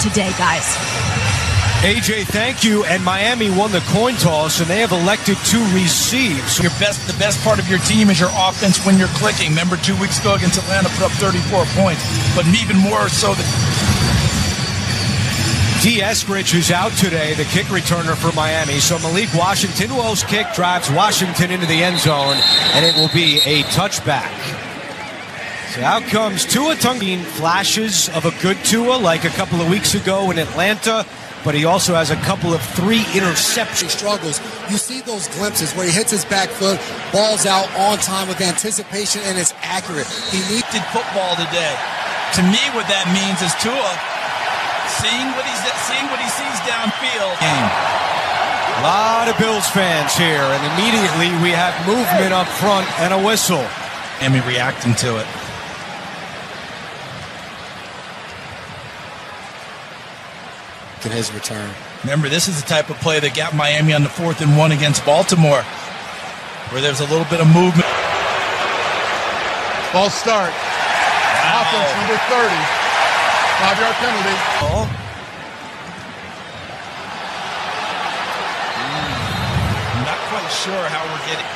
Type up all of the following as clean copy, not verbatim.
today, guys. AJ, thank you. And Miami won the coin toss, and they have elected to receive. So the best part of your team is your offense when you're clicking. Remember 2 weeks ago against Atlanta, put up 34 points. But even more so D. Eskridge is out today, the kick returner for Miami. So Malik Washington's kick drives Washington into the end zone, and it will be a touchback. So out comes Tua Tagovailoa. Flashes of a good Tua like a couple of weeks ago in Atlanta, but he also has a couple of 3 interceptions. He struggles. You see those glimpses where he hits his back foot, ball's out on time with anticipation, and it's accurate. He needed football today. To me, what that means is Tua seeing what he sees downfield. A lot of Bills fans here, and immediately we have movement up front and a whistle. And me reacting to it. In his return. Remember, this is the type of play that got Miami on the 4th and 1 against Baltimore, where there's a little bit of movement. False start. Wow. Offense number 30. 5-yard penalty. I'm not quite sure how we're getting.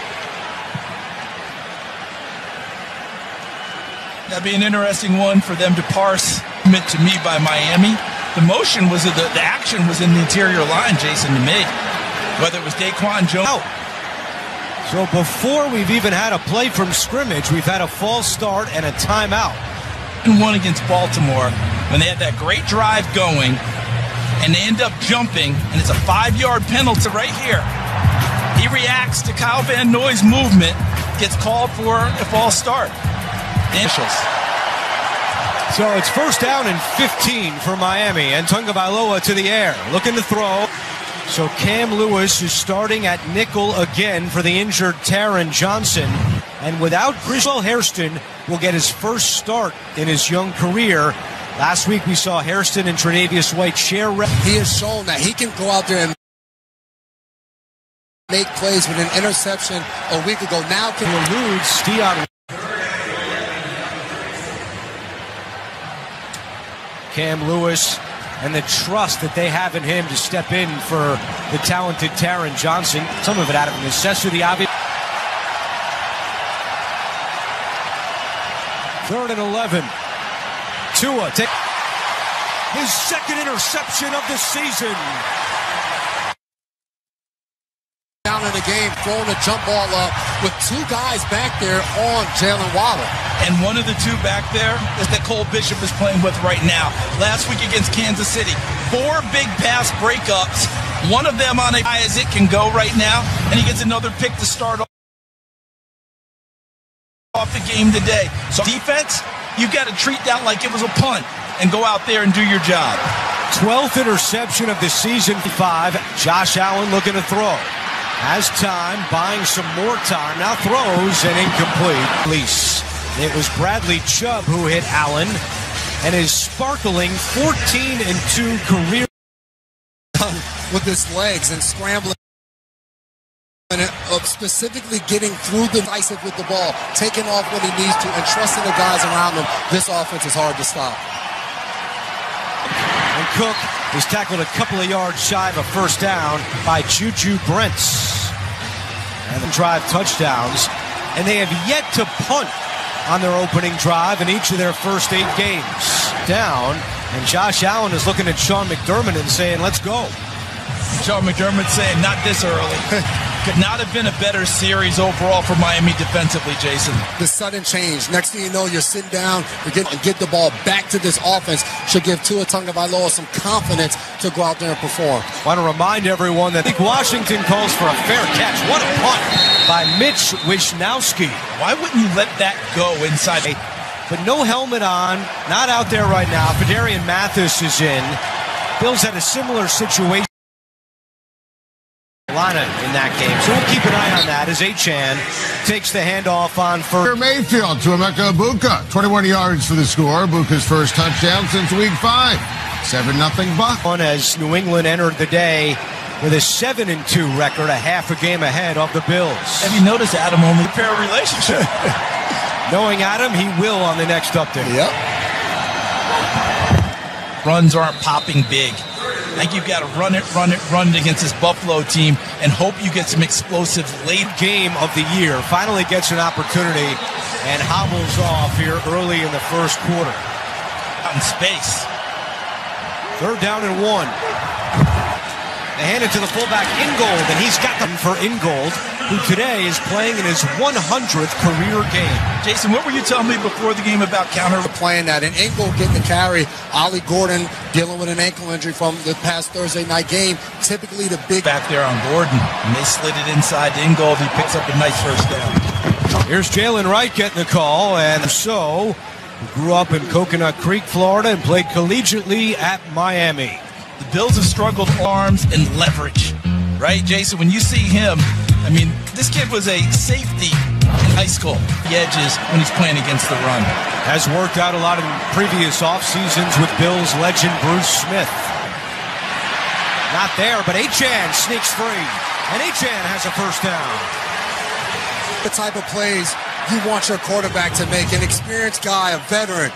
That'd be an interesting one for them to parse. Meant to me by Miami. The motion was the action was in the interior line, Jason, to me. Whether it was Daquan Jones. So before we've even had a play from scrimmage, we've had a false start and a timeout. And one against Baltimore when they had that great drive going, and they end up jumping, and it's a 5-yard penalty right here. He reacts to Kyle Van Noy's movement, gets called for a false start. So it's first down and 15 for Miami, and Tagovailoa to the air, looking to throw. So Cam Lewis is starting at nickel again for the injured Taron Johnson, and without Crystal Hairston will get his first start in his young career. Last week we saw Hairston and Tre'Davious White share reps. He has shown that he can go out there and make plays with an interception a week ago. Now can elude Steon. Cam Lewis and the trust that they have in him to step in for the talented Taron Johnson. Some of it out of necessity, obviously. 3rd and 11. Tua take his second interception of the season. Down in the game, throwing a jump ball up with 2 guys back there on Jalen Waddle. And one of the 2 back there is that Cole Bishop is playing with right now. Last week against Kansas City, 4 big pass breakups. One of them on a high as it can go right now, and he gets another pick to start off the game today. So defense, you've got to treat that like it was a punt and go out there and do your job. 12th interception of the season. 5. Josh Allen looking to throw. Has time, buying some more time. Now throws and incomplete. Release. It was Bradley Chubb who hit Allen and is sparkling 14-2 career with his legs and scrambling and specifically getting through the decisive with the ball, taking off when he needs to, and trusting the guys around him. This offense is hard to stop. And Cook is tackled a couple of yards shy of a first down by Juju Brents. And the drive touchdowns, and they have yet to punt on their opening drive in each of their first 8 games. Down, and Josh Allen is looking at Sean McDermott and saying, let's go. Sean McDermott saying, not this early. Could not have been a better series overall for Miami defensively, Jason. The sudden change. Next thing you know, you're sitting down, get the ball back to this offense should give Tua Tagovailoa some confidence to go out there and perform. Want to remind everyone that Washington calls for a fair catch. What a punt by Mitch Wishnowsky. Why wouldn't you let that go inside? But no helmet on, not out there right now. Fedarian Mathis is in. Bills had a similar situation in that game, so we'll keep an eye on that as Achan takes the handoff on first. Mayfield to Emeka Egbuka, 21 yards for the score. Buka's first touchdown since week 5. 7-0 Buck. As New England entered the day with a 7-2 record, a half a game ahead of the Bills. Have you noticed Adam only repair a relationship? Knowing Adam, he will on the next update. Yep. runs aren't popping big. I think you've got to run it against this Buffalo team and hope you get some explosive late game of the year. Finally gets an opportunity and hobbles off here early in the first quarter. Out in space. 3rd down and 1. They hand it to the fullback, Ingold, and he's got them for Ingold, who today is playing in his 100th career game. Jason, what were you telling me before the game about counter? Playing that, and Ingold getting the carry. Ollie Gordon dealing with an ankle injury from the past Thursday night game. Typically the big... Back there on Gordon, and they slid it inside to Ingold. He picks up a nice first down. Here's Jalen Wright getting the call, and so he grew up in Coconut Creek, Florida, and played collegiately at Miami. The Bills have struggled arms and leverage, right, Jason? When you see him, I mean, this kid was a safety in high school. The edges when he's playing against the run. Has worked out a lot in previous off seasons with Bills legend Bruce Smith. Not there, but Achane sneaks free, and Achane has a first down. The type of plays you want your quarterback to make, an experienced guy, a veteran.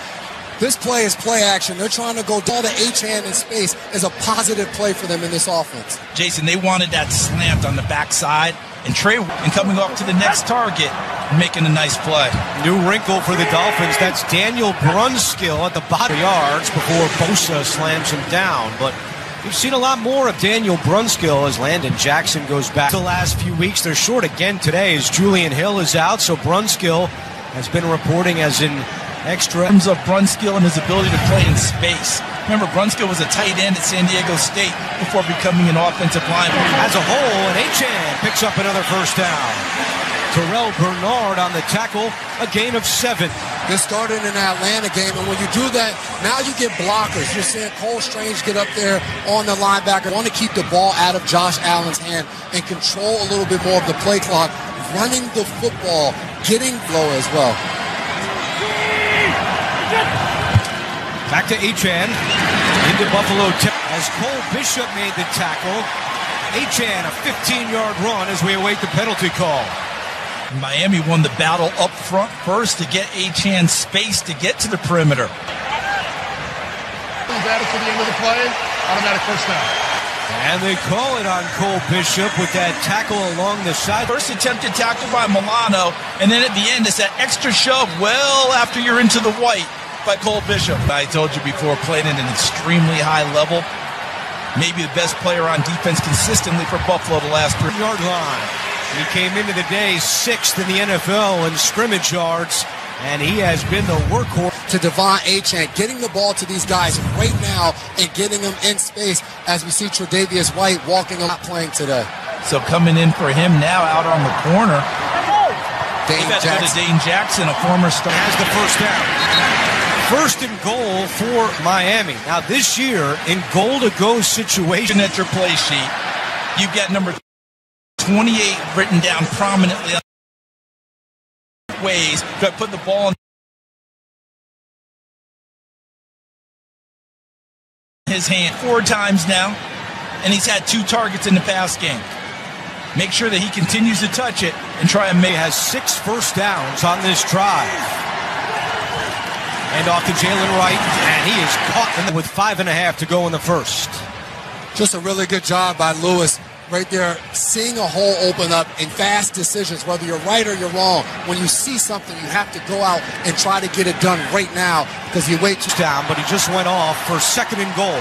This play is play action. They're trying to go all the H-hand in space is a positive play for them in this offense. Jason, they wanted that slant on the backside, and Trey and coming off to the next target and making a nice play. New wrinkle for the Dolphins. That's Daniel Brunskill at the bottom yards before Bosa slams him down. But we've seen a lot more of Daniel Brunskill as Landon Jackson goes back. The last few weeks, they're short again today as Julian Hill is out, so Brunskill has been reporting as in extra. In terms of Brunskill and his ability to play in space. Remember, Brunskill was a tight end at San Diego State before becoming an offensive lineman. As a whole, and Achane picks up another first down. Terrell Bernard on the tackle, a gain of 7. This started in the Atlanta game, and when you do that, now you get blockers. You're seeing Cole Strange get up there on the linebacker. Want to keep the ball out of Josh Allen's hand and control a little bit more of the play clock, running the football, getting flow as well. Back to Achane, into Buffalo as Cole Bishop made the tackle. Achane, a 15-yard run as we await the penalty call. Miami won the battle up front first to get Achane space to get to the perimeter. Added to the end of the play, automatic first down. And they call it on Cole Bishop with that tackle along the side. First attempted tackle by Milano, and then at the end it's that extra shove well after you're into the white by Cole Bishop. I told you before, playing at an extremely high level. Maybe the best player on defense consistently for Buffalo the last 3-yard line. He came into the day 6th in the NFL in scrimmage yards, and he has been the workhorse. To Devon Achane, getting the ball to these guys right now and getting them in space as we see Tre'Davious White walking and not playing today. So coming in for him now out on the corner. Dane Jackson. Dane Jackson, a former star. Has the first down. First and goal for Miami. Now this year, in goal-to-go situation at your play sheet, you get number 28 written down prominently on ways to put the ball in his hand 4 times now, and he's had 2 targets in the pass game. Make sure that he continues to touch it and try and make. He has 6 first downs on this drive. And off to Jalen Wright, and he is caught with 5.5 to go in the first. Just a really good job by Lewis right there, seeing a hole open up in fast decisions, whether you're right or you're wrong. When you see something, you have to go out and try to get it done right now because you wait too down, but he just went off for 2nd and goal.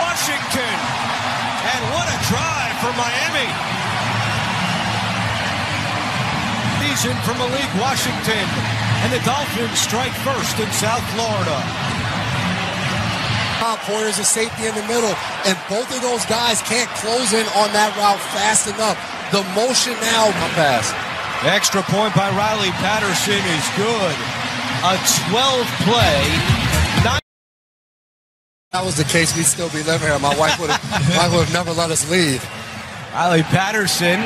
Washington, and what a drive for Miami. Season for Malik Washington, and the Dolphins strike first in South Florida. Poyer's a safety in the middle, and both of those guys can't close in on that route fast enough. The motion now, pass. The extra point by Riley Patterson is good. A 12-play. That was the case, we'd still be living here. My wife would have never let us leave. Riley Patterson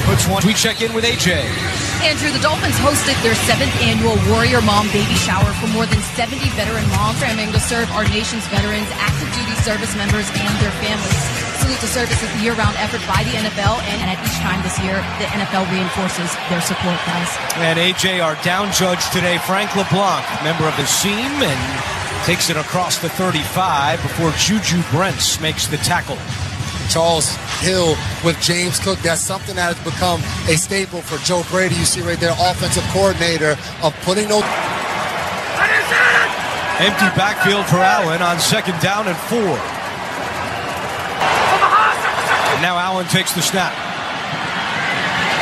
puts one. We check in with AJ. Andrew, the Dolphins hosted their 7th annual Warrior Mom Baby Shower for more than 70 veteran moms, programming to serve our nation's veterans, active duty service members, and their families. salute to service is a year-round effort by the NFL, and at each time this year, the NFL reinforces their support, guys. And AJ, our down judge today, Frank LeBlanc, member of the team, and takes it across the 35 before Juju Brents makes the tackle. Charles Hill with James Cook. That's something that has become a staple for Joe Brady. You see right there, offensive coordinator of putting those. Empty backfield for Allen on 2nd down and 4. And now Allen takes the snap.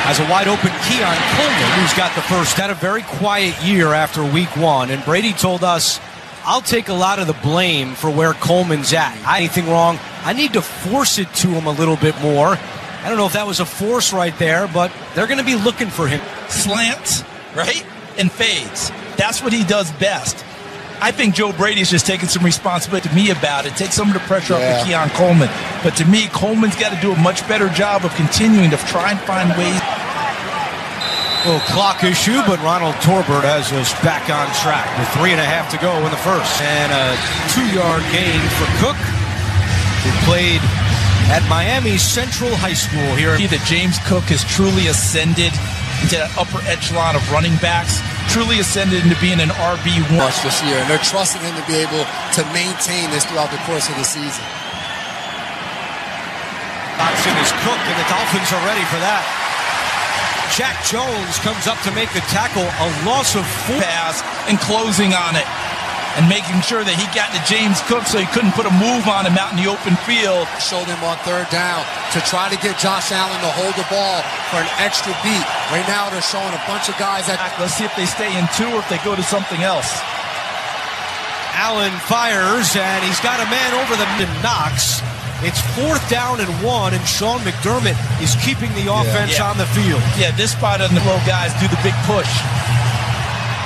Has a wide open Keon Coleman, who's got the first. Had a very quiet year after week 1, and Brady told us, I'll take a lot of the blame for where Coleman's at. Anything wrong, I need to force it to him a little bit more. I don't know if that was a force right there, but they're going to be looking for him. Slants, right? And fades. That's what he does best. I think Joe Brady's just taking some responsibility to me about it. Take some of the pressure off of Keon Coleman. But to me, Coleman's got to do a much better job of continuing to try and find ways. Little clock issue, but Ronald Torbert has us back on track with 3.5 to go in the first. And a 2-yard gain for Cook, who played at Miami Central High School here. That James Cook has truly ascended into that upper echelon of running backs, truly ascended into being an RB1 this year, and they're trusting him to be able to maintain this throughout the course of the season. Option is Cook, and the Dolphins are ready for that. Jack Jones comes up to make the tackle, a loss of 4. Pass and closing on it and making sure that he got to James Cook so he couldn't put a move on him out in the open field. Showed him on 3rd down to try to get Josh Allen to hold the ball for an extra beat. Right now they're showing a bunch of guys. Let's see if they stay in 2 or if they go to something else. Allen fires, and he's got a man over the Knox. It's 4th down and 1, and Sean McDermott is keeping the offense on the field. Yeah, this spot on the little guys do the big push.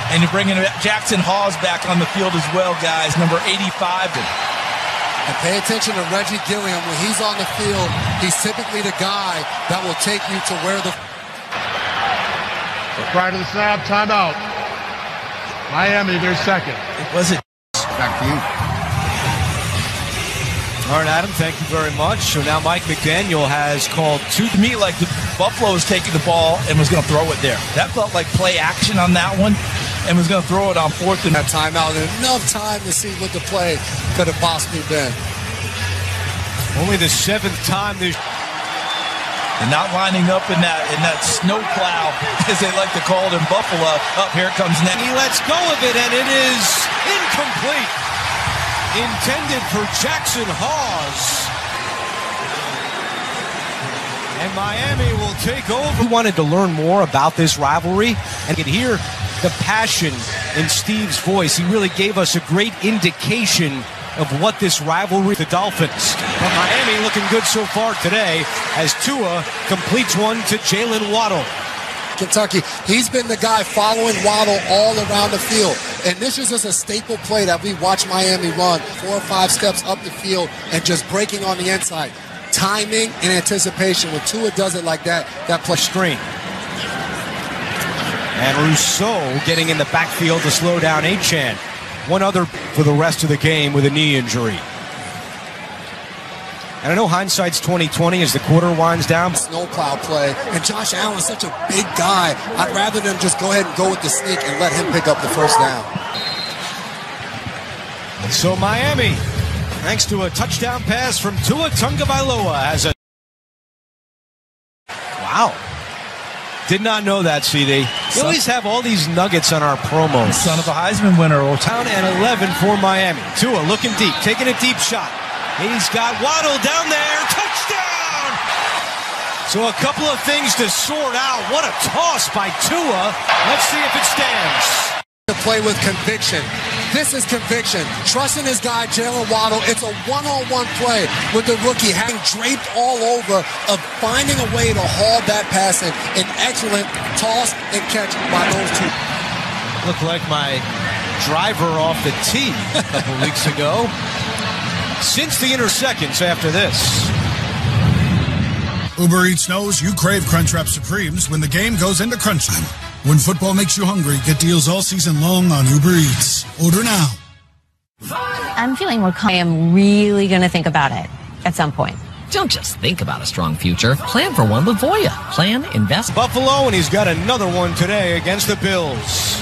And you're bringing Jackson Hawes back on the field as well, guys, number 85. And pay attention to Reggie Gilliam. When he's on the field, he's typically the guy that will take you to where the... Prior to the snap, timeout. Miami, their second. Was it? Back to you. All right, Adam, thank you very much. So now Mike McDaniel has called 2. To me, like the Buffalo was taking the ball and was going to throw it there. That felt like play action on that one, and was going to throw it on 4th and that timeout. And enough time to see what the play could have possibly been. Only the 7th time this. And not lining up in that snow plow, as they like to call it in Buffalo. Up here comes next. He lets go of it, and it is incomplete. Intended for Jackson Hawes. And Miami will take over. We wanted to learn more about this rivalry and could hear the passion in Steve's voice. He really gave us a great indication of what this rivalry, the Dolphins. But Miami looking good so far today as Tua completes one to Jalen Waddle. Kentucky, he's been the guy following Waddle all around the field. And this is just a staple play that we watch Miami run 4 or 5 steps up the field and just breaking on the inside. Timing and anticipation. When Tua does it like that, that play screen. And Rousseau getting in the backfield to slow down Achane. One other for the rest of the game with a knee injury. And I know hindsight's 20/20 as the quarter winds down. Snowplow play, and Josh Allen's such a big guy. I'd rather them just go ahead and go with the sneak and let him pick up the first down. So Miami, thanks to a touchdown pass from Tua Tagovailoa, has a... Wow. Did not know that, CD. We always have all these nuggets on our promos. Son of a Heisman winner. Down and 11 for Miami. Tua looking deep, taking a deep shot. He's got Waddle down there. Touchdown! So a couple of things to sort out. What a toss by Tua. Let's see if it stands. To play with conviction. This is conviction. Trusting his guy, Jalen Waddle. It's a one-on-one play with the rookie having draped all over of finding a way to haul that pass in. An excellent toss and catch by those two. Looked like my driver off the tee a couple weeks ago. Since the inner seconds after this. Uber Eats knows you crave Crunchwrap Supremes when the game goes into crunch time. When football makes you hungry, get deals all season long on Uber Eats. Order now. I'm feeling more calm. I am really going to think about it at some point. Don't just think about a strong future. Plan for one with Voya. Plan, invest. Buffalo, and he's got another one today against the Bills.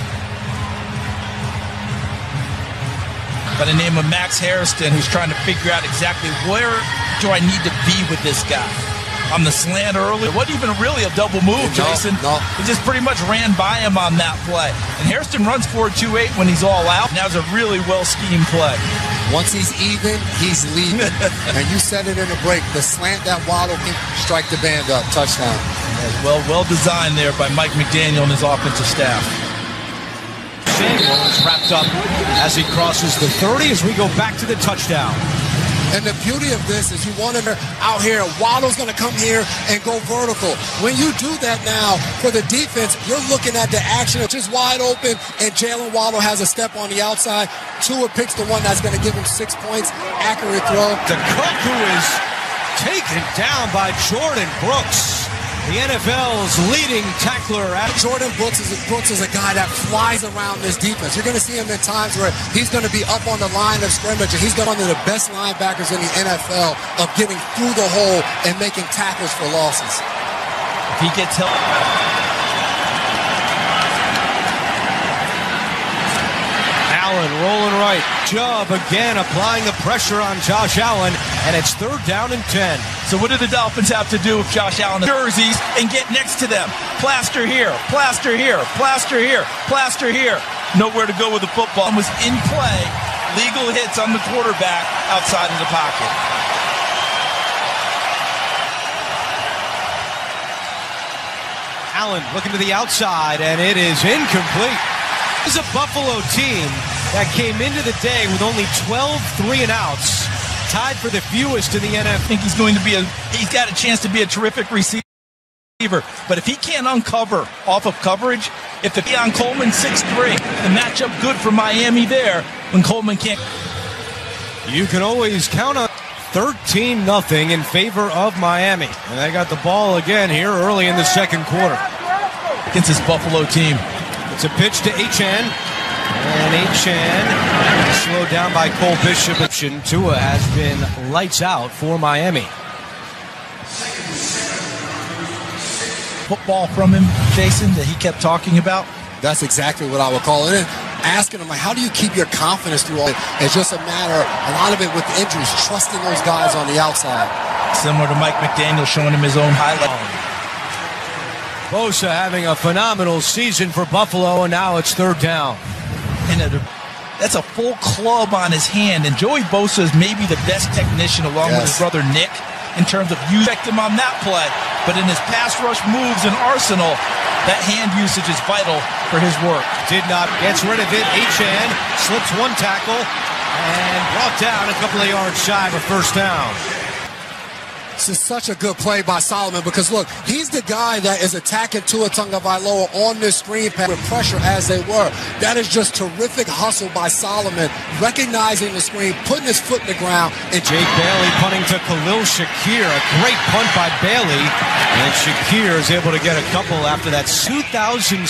By the name of Max Hairston, who's trying to figure out exactly where do I need to be with this guy. On the slant early. It wasn't even really a double move, Jason. No. He just pretty much ran by him on that play. And Hairston runs 4.28 when he's all out. Now it's a really well-schemed play. Once he's even, he's leaving. And you said it in the break. The slant that Waddle can strike the band up. Touchdown. Well designed there by Mike McDaniel and his offensive staff. Samuel is wrapped up as he crosses the 30 as we go back to the touchdown. And the beauty of this is you want him out here. Waddle's going to come here and go vertical. When you do that now for the defense, you're looking at the action. It's just wide open, and Jalen Waddle has a step on the outside. Tua picks the one that's going to give him 6 points. Accurate throw. The Cook, who is taken down by Jordan Brooks, the NFL's leading tackler. Jordan Brooks is a guy that flies around this defense. You're going to see him in times where he's going to be up on the line of scrimmage, and he's one of the best linebackers in the NFL of getting through the hole and making tackles for losses. If he gets help. Allen rolling right. Chubb again applying the pressure on Josh Allen, and it's 3rd down and 10. So what do the Dolphins have to do with Josh Allen jerseys and get next to them? Plaster here, plaster here, plaster here, plaster here. Nowhere to go with the football. And was in play. Legal hits on the quarterback outside of the pocket. Allen looking to the outside, and it is incomplete. This is a Buffalo team that came into the day with only 12 3-and-outs, tied for the fewest in the NFL. I think he's got a chance to be a terrific receiver. But if he can't uncover off of coverage, if the Deion Coleman 6'3", the matchup good for Miami there when Coleman can't. You can always count on 13-0 in favor of Miami. And they got the ball again here early in the second quarter. Against this Buffalo team. It's a pitch to Achane. And Achane slowed down by Cole Bishop. Tua has been lights out for Miami. Football from him, Jason, that he kept talking about. That's exactly what I would call it. Asking him, like, how do you keep your confidence through all it? It's just a matter, a lot of it with the injuries, trusting those guys on the outside. Similar to Mike McDaniel showing him his own highlight. Bosa having a phenomenal season for Buffalo, and now it's 3rd down. And that's a full club on his hand, and Joey Bosa is maybe the best technician along with his brother Nick in terms of you affect him on that play. But in his pass rush moves and arsenal, that hand usage is vital for his work. Gets rid of it. Achane slips one tackle and brought down a couple of yards shy of a 1st down. This is such a good play by Solomon because, look, he's the guy that is attacking Tua Tagovailoa on this screen pass with pressure as they were. That is just terrific hustle by Solomon, recognizing the screen, putting his foot in the ground. And Jake Bailey punting to Khalil Shakir. A great punt by Bailey. And Shakir is able to get a couple after that 2016.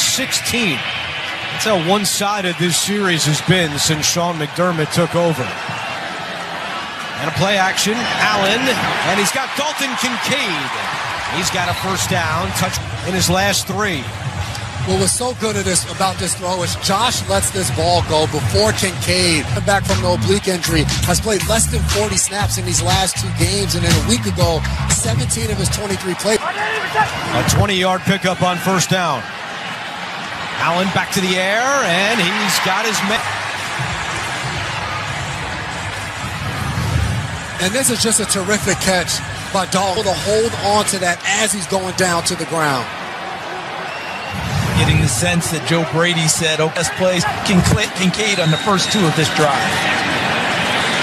That's how one-sided this series has been since Sean McDermott took over. And a play action, Allen, and he's got Dalton Kincaid. He's got a 1st down, touch in his last 3. What was so good about this throw is Josh lets this ball go before Kincaid, back from the oblique injury, has played less than 40 snaps in these last 2 games, and then a week ago, 17 of his 23 plays. A 20-yard pickup on 1st down. Allen back to the air, and he's got his man. And this is just a terrific catch by Dalton to hold on to that as he's going down to the ground. Getting the sense that Joe Brady said, best plays Kincaid on the first 2 of this drive.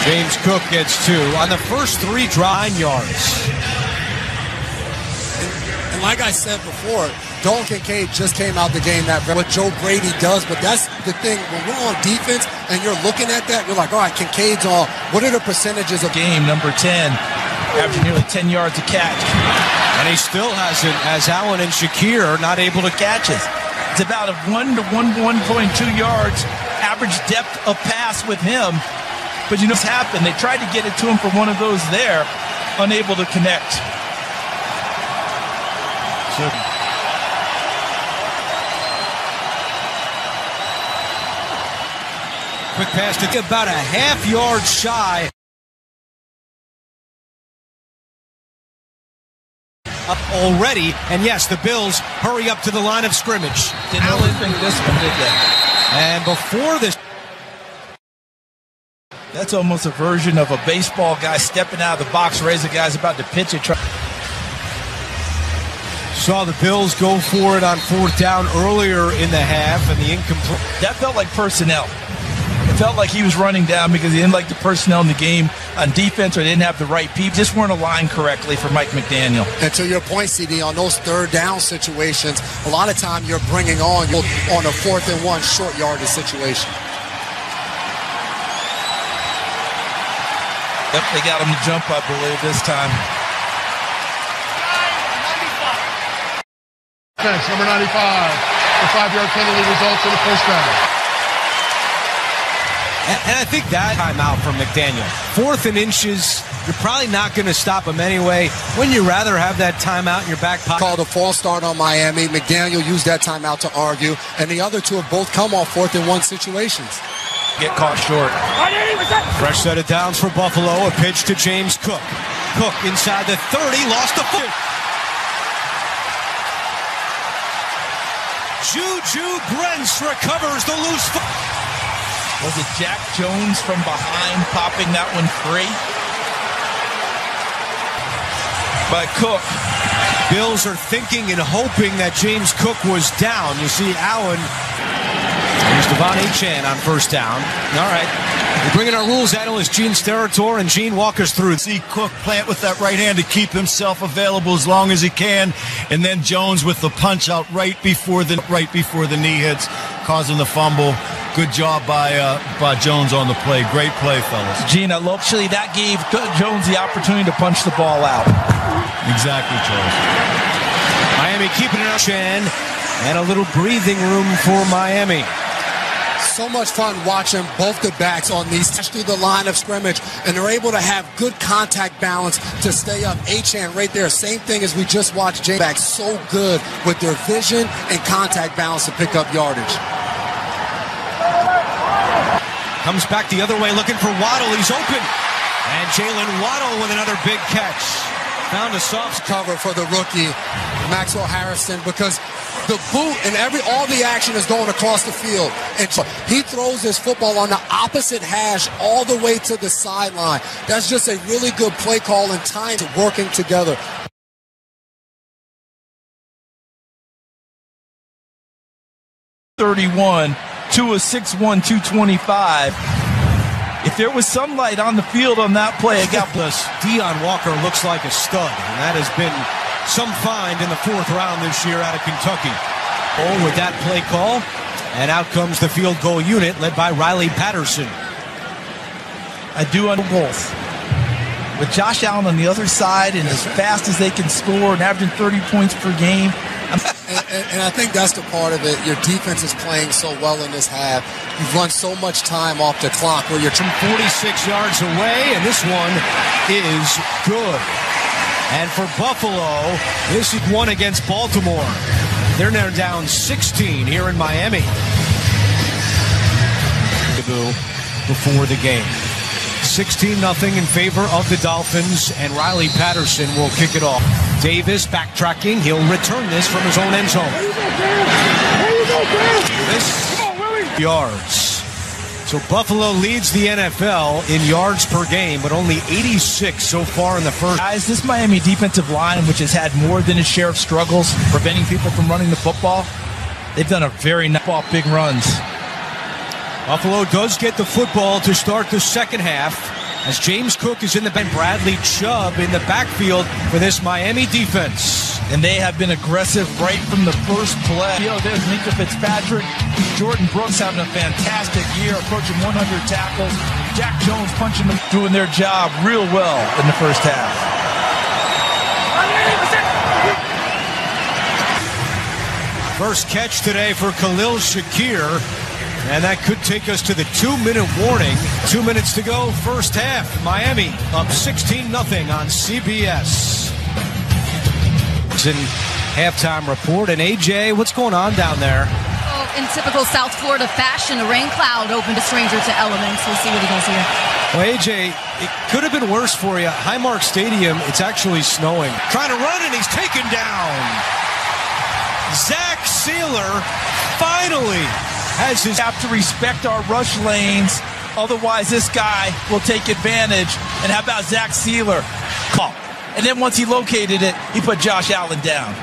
James Cook gets 2 on the first 3 9 yards. And like I said before, Dalton Kincaid just came out the game that what Joe Brady does, but that's the thing. When we're on defense and you're looking at that, you're like, all right, Kincaid's on. What are the percentages of game number 10, averaging nearly 10 yards a catch? And he still hasn't, as Allen and Shakir are not able to catch it. It's about a 1 to 1.2 yards average depth of pass with him. But you know what's happened? They tried to get it to him for one of those there. unable to connect. Quick pass to about a half-yard shy. Up already, and yes, the Bills hurry up to the line of scrimmage. Didn't really think this one, did they? And before this, that's almost a version of a baseball guy stepping out of the box, raise the guy's about to pitch it. Saw the Bills go for it on fourth down earlier in the half, and the incomplete. That felt like personnel. It felt like he was running down because he didn't like the personnel in the game on defense, or they didn't have the right people. Just weren't aligned correctly for Mike McDaniel. And to your point, CD, on those third down situations, a lot of time you're bringing on a 4th and 1 short yardage situation. Yep, they got him to jump, I believe, this time. Defense, number 95. The 5-yard penalty results in a first down. And I think that timeout from McDaniel. 4th and inches, you're probably not going to stop him anyway. Wouldn't you rather have that timeout in your back pocket? Called a false start on Miami. McDaniel used that timeout to argue, and the other two have both come off 4th and 1 situations. Get caught short. Fresh set of downs for Buffalo. A pitch to James Cook. Cook inside the 30, lost the foot. Juju Brents recovers the loose foot. Was it Jack Jones from behind popping that one free? By Cook. Bills are thinking and hoping that James Cook was down. You see Allen. Here's Devon Achane on first down. All right. We're bringing our rules analyst Gene Steratore, and Gene, walk us through. See Cook plant with that right hand to keep himself available as long as he can, and then Jones with the punch out right before the knee hits, causing the fumble. Good job by Jones on the play. Great play, fellas. Gene, actually that gave Jones the opportunity to punch the ball out. Exactly, Charles. Miami keeping it up, and a little breathing room for Miami. So much fun watching both the backs on these through the line of scrimmage, and they're able to have good contact balance to stay up. Achane right there, same thing as we just watched. James back so good with their vision and contact balance to pick up yardage. Comes back the other way looking for Waddle. He's open. And Jalen Waddle with another big catch. Found a soft cover for the rookie, Maxwell Harrison, because the boot and all the action is going across the field. And he throws his football on the opposite hash all the way to the sideline. That's just a really good play call and time to working together. .31 to a 6'1", 225. If there was sunlight on the field on that play, it got plus. Deion Walker looks like a stud, and that has been some find in the 4th round this year out of Kentucky. Oh, with that play call, and out comes the field goal unit led by Riley Patterson. I do on both. With Josh Allen on the other side and as fast as they can score and averaging 30 points per game. And I think that's the part of it. Your defense is playing so well in this half. You've run so much time off the clock where you're 46 yards away, and this one is good. And for Buffalo, this is one against Baltimore. They're now down 16 here in Miami. Before the game. 16-0 in favor of the Dolphins, and Riley Patterson will kick it off. Davis backtracking. He'll return this from his own end zone. This yards. So Buffalo leads the NFL in yards per game, but only 86 so far in the first. Guys, this Miami defensive line, which has had more than its share of struggles preventing people from running the football, they've done a very nice ball, big runs. Buffalo does get the football to start the second half as James Cook is in the bench. Bradley Chubb in the backfield for this Miami defense. And they have been aggressive right from the first play. There's Minkah Fitzpatrick. Jordan Brooks having a fantastic year, approaching 100 tackles. Jack Jones punching them, doing their job real well in the first half. First catch today for Khalil Shakir. And that could take us to the 2-minute warning. 2 minutes to go, first half. Miami up 16-0 on CBS. It's in halftime report. And AJ, what's going on down there? Oh, in typical South Florida fashion, a rain cloud opened a stranger to elements. We'll see what he does here. Well, AJ, it could have been worse for you. Highmark Stadium, it's actually snowing. Trying to run, and he's taken down. Zach Sealer finally has his... Have to respect our rush lanes. Otherwise, this guy will take advantage. And how about Zach Sealer? Call. And then once he located it, he put Josh Allen down.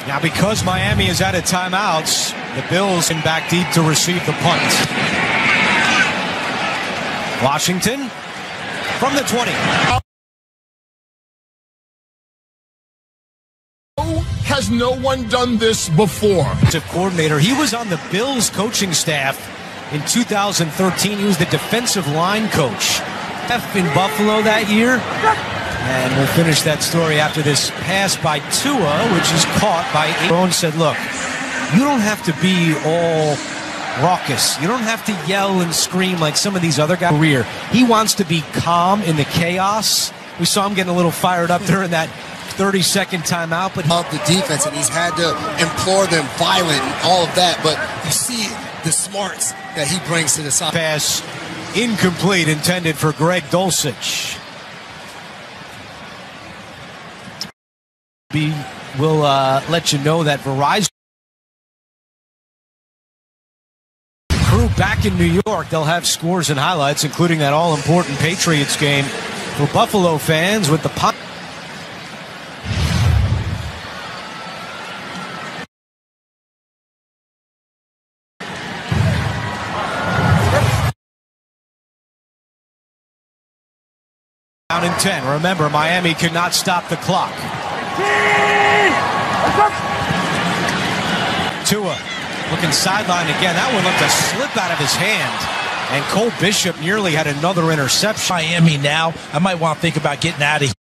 Now, because Miami is out of timeouts, the Bills in back deep to receive the punt. Washington from the 20. Has no one done this before? Defensive coordinator. He was on the Bills coaching staff in 2013. He was the defensive line coach in Buffalo that year. And we'll finish that story after this pass by Tua, which is caught by Aaron. Said, look, you don't have to be all raucous. You don't have to yell and scream like some of these other guys. He wants to be calm in the chaos. We saw him getting a little fired up during that 30-second timeout. But of the defense, and he's had to implore them violent and all of that. But you see the smarts that he brings to the side. Pass incomplete, intended for Greg Dulcich. We'll let you know that Verizon crew back in New York. They'll have scores and highlights, including that all-important Patriots game for Buffalo fans with the pop. Down in 10. Remember, Miami could not stop the clock. Tua looking sideline again. That one looked a slip out of his hand. And Cole Bishop nearly had another interception. Miami now, I might want to think about getting out of here.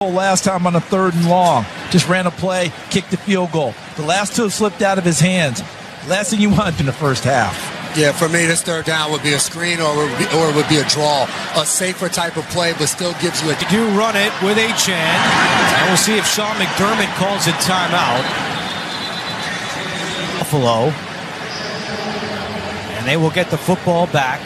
Last time on a 3rd and long. Just ran a play, kicked the field goal. The last two slipped out of his hands. Last thing you want in the first half. Yeah, for me, this 3rd down would be a screen or it would be a draw. A safer type of play, but still gives you a... They do run it with Achane. And we'll see if Sean McDermott calls it timeout. Buffalo. And they will get the football back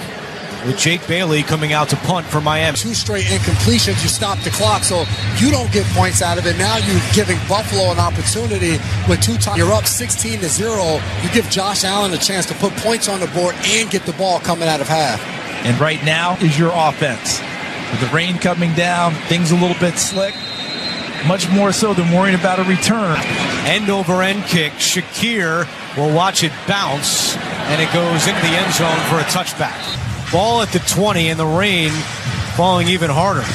with Jake Bailey coming out to punt for Miami. 2 straight incompletions, you stop the clock, so you don't get points out of it. Now you're giving Buffalo an opportunity with 2 times. You're up 16-0. You give Josh Allen a chance to put points on the board and get the ball coming out of half. And right now is your offense. With the rain coming down, things a little bit slick. Much more so than worrying about a return. End-over-end kick. Shakir will watch it bounce, and it goes into the end zone for a touchback. Ball at the 20, and the rain falling even harder.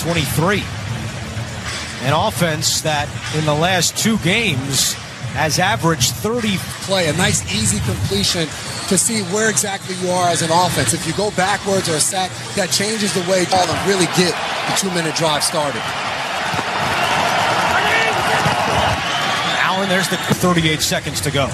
23. An offense that in the last 2 games has averaged 30. Play a nice easy completion to see where exactly you are as an offense. If you go backwards or a sack, that changes the way you really get the 2-minute drive started. Allen, there's the 38 seconds to go.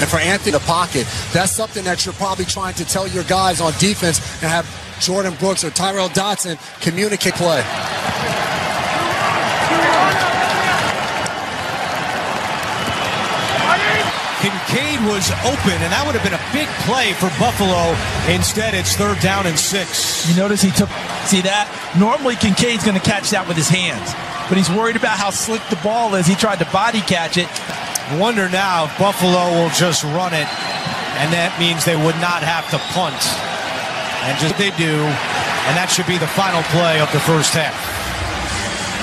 And for Anthony in the pocket, that's something that you're probably trying to tell your guys on defense and have Jordan Brooks or Tyrell Dodson communicate play. Kincaid was open, and that would have been a big play for Buffalo. Instead, it's 3rd down and 6. You notice he took, see that? Normally, Kincaid's going to catch that with his hands, but he's worried about how slick the ball is. He tried to body catch it. I wonder now if Buffalo will just run it, and that means they would not have to punt. And just they do, and that should be the final play of the first half.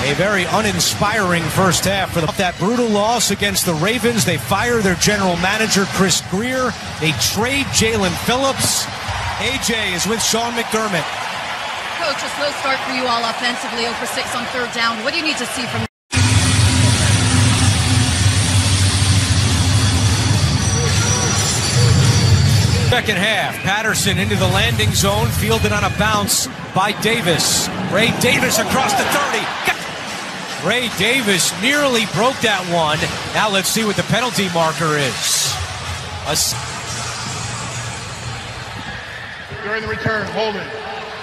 A very uninspiring first half for that brutal loss against the Ravens. They fire their general manager, Chris Greer. They trade Jalen Phillips. AJ is with Sean McDermott. Coach, a slow start for you all offensively, 0 for 6 on 3rd down. What do you need to see from Second half, Patterson into the landing zone, fielded on a bounce by Davis. Ray Davis across the 30. Ray Davis nearly broke that one. Now let's see what the penalty marker is. During the return, holding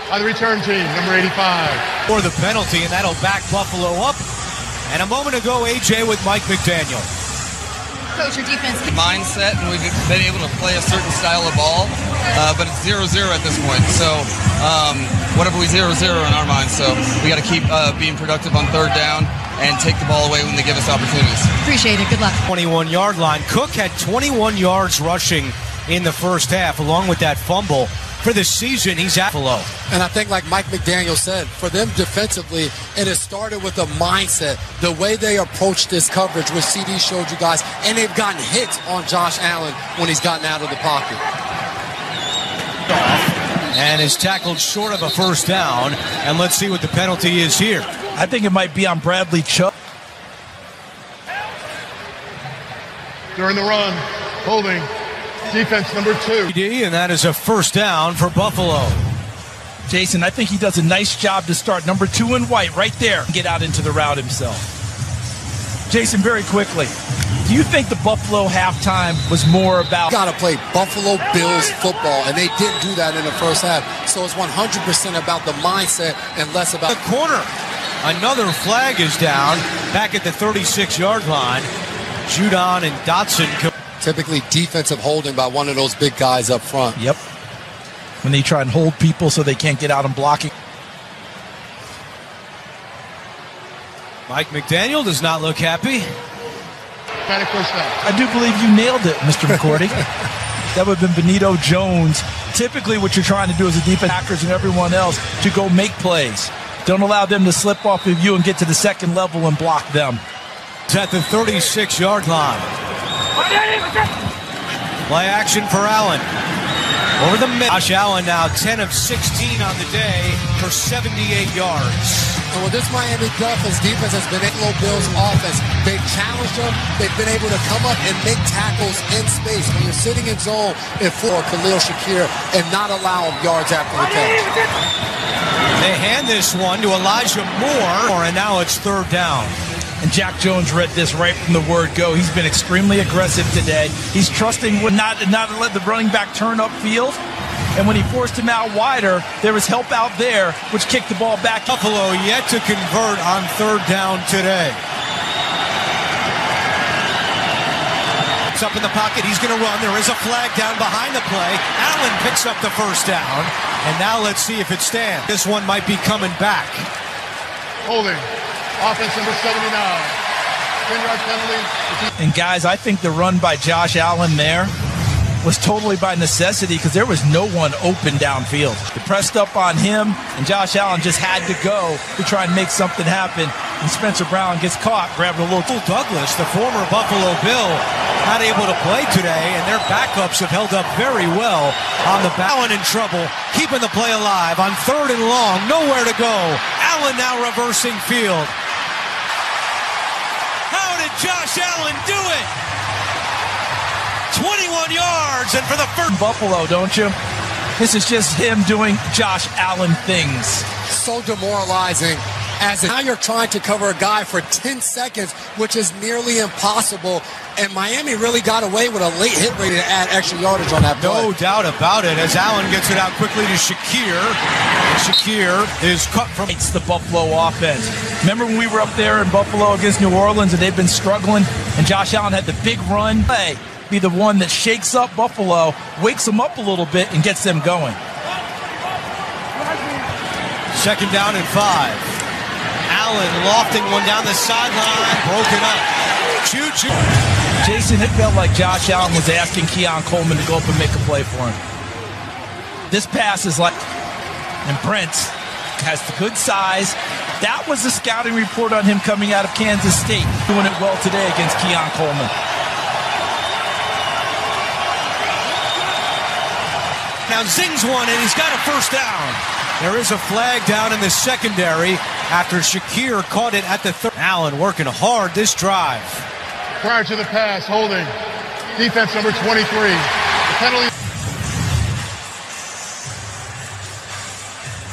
by the return team, number 85. For the penalty, and that'll back Buffalo up. And a moment ago, AJ with Mike McDaniel. Coach, your defense mindset, and we've been able to play a certain style of ball, but it's 0-0 at this point. So whatever we 0-0 in our minds, so we got to keep being productive on third down and take the ball away when they give us opportunities. Appreciate it. Good luck. 21-yard line. Cook had 21 yards rushing in the first half, along with that fumble. For the season, he's at Buffalo. And I think, like Mike McDaniel said, for them defensively, it has started with a mindset, the way they approach this coverage, which CD showed you guys, and they've gotten hits on Josh Allen when he's gotten out of the pocket. And is tackled short of a first down. And let's see what the penalty is here. I think it might be on Bradley Chubb. During the run, holding. Defense number 2. And that is a first down for Buffalo. Jason, I think he does a nice job to start. Number 2 in white right there. Get out into the route himself. Jason, very quickly, do you think the Buffalo halftime was more about... Got to play Buffalo Bills football, and they didn't do that in the first half. So it's 100% about the mindset and less about... The corner. Another flag is down. Back at the 36-yard line. Judon and Dotson... Typically defensive holding by one of those big guys up front. Yep. When they try and hold people so they can't get out and blocking. Mike McDaniel does not look happy. I do believe you nailed it, Mr. McCourty. That would have been Benito Jones. Typically what you're trying to do as a defense, backers and everyone else, to go make plays. Don't allow them to slip off of you and get to the second level and block them. It's at the 36-yard line. Play action for Allen. Over the middle. Josh Allen now 10 of 16 on the day for 78 yards. And with this Miami Dolphins defense has been Buffalo Bills offense, they've challenged them. They've been able to come up and make tackles in space. When you're sitting in zone and for Khalil Shakir and not allow him yards after the catch. They hand this one to Elijah Moore, and now it's third down. And Jack Jones read this right from the word go. He's been extremely aggressive today. He's trusting not to let the running back turn upfield. And when he forced him out wider, there was help out there, which kicked the ball back. Buffalo yet to convert on third down today. It's up in the pocket. He's going to run. There is a flag down behind the play. Allen picks up the first down. And now let's see if it stands. This one might be coming back. Holding. Offense number 79. 10-yard penalty. And guys, I think the run by Josh Allen there was totally by necessity because there was no one open downfield. They pressed up on him, and Josh Allen just had to go to try and make something happen. And Spencer Brown gets caught, grabbing a little. Douglas, the former Buffalo Bill, not able to play today, and their backups have held up very well on the back. Allen in trouble, keeping the play alive on third and long, nowhere to go. Allen now reversing field. How did Josh Allen do it? 21 yards, and for the first... Buffalo, don't you? This is just him doing Josh Allen things. So demoralizing. Now you're trying to cover a guy for 10 seconds, which is nearly impossible. And Miami really got away with a late hit ready to add extra yardage on that play. No doubt about it, as Allen gets it out quickly to Shakir. Shakir is cut from... It's the Buffalo offense. Remember when we were up there in Buffalo against New Orleans and they've been struggling, and Josh Allen had the big run? Be the one that shakes up Buffalo, wakes them up a little bit, and gets them going. Second down and 5. Allen lofting one down the sideline, broken up. Choo-choo. Jason, it felt like Josh Allen was asking Keon Coleman to go up and make a play for him. This pass is like... And Brent has the good size. That was the scouting report on him coming out of Kansas State. Doing it well today against Keon Coleman. Now zings one, and he's got a first down. There is a flag down in the secondary after Shakir caught it at the third. Allen working hard this drive. Prior to the pass, holding. Defense number 23. The penalty.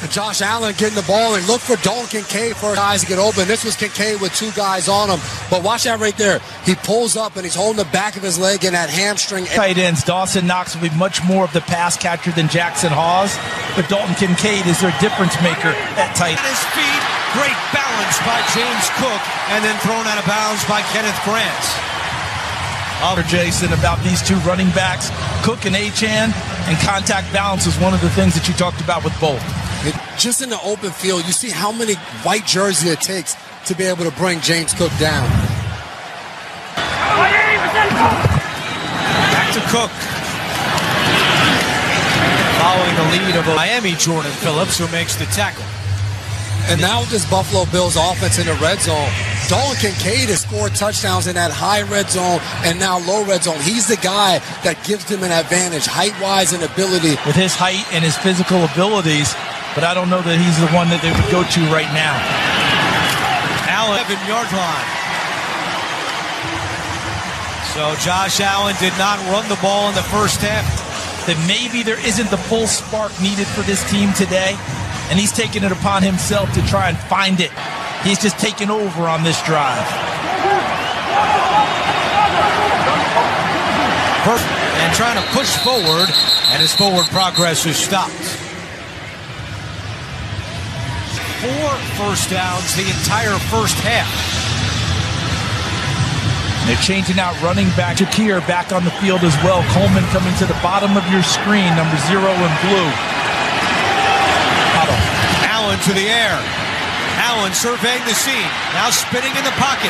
Josh Allen getting the ball and look for Dalton Kincaid for guys to get open. This was Kincaid with two guys on him. But watch that right there. He pulls up and he's holding the back of his leg and that hamstring. Tight ends, Dawson Knox will be much more of the pass catcher than Jackson Hawes. But Dalton Kincaid is their difference maker at tight. At his feet, great balance by James Cook, and then thrown out of bounds by Kenneth Grant. Jason, about these two running backs, Cook and Achane, and contact balance is one of the things that you talked about with both. Just in the open field, you see how many white jerseys it takes to be able to bring James Cook down. Back to Cook. Following the lead of Miami, Jordan Phillips, who makes the tackle. And now with this Buffalo Bills offense in the red zone, Dalton Kincaid has scored touchdowns in that high red zone and now low red zone. He's the guy that gives them an advantage, height-wise and ability. With his height and his physical abilities, but I don't know that he's the one that they would go to right now. Allen, 7-yard line. So Josh Allen did not run the ball in the first half. That maybe there isn't the full spark needed for this team today. And he's taking it upon himself to try and find it. He's just taking over on this drive. And trying to push forward, and his forward progress is stopped. 4 first downs the entire first half. They're changing out running back. Shakir back on the field as well. Coleman coming to the bottom of your screen, number 0 in blue. Allen to the air. Allen surveying the scene. Now spinning in the pocket.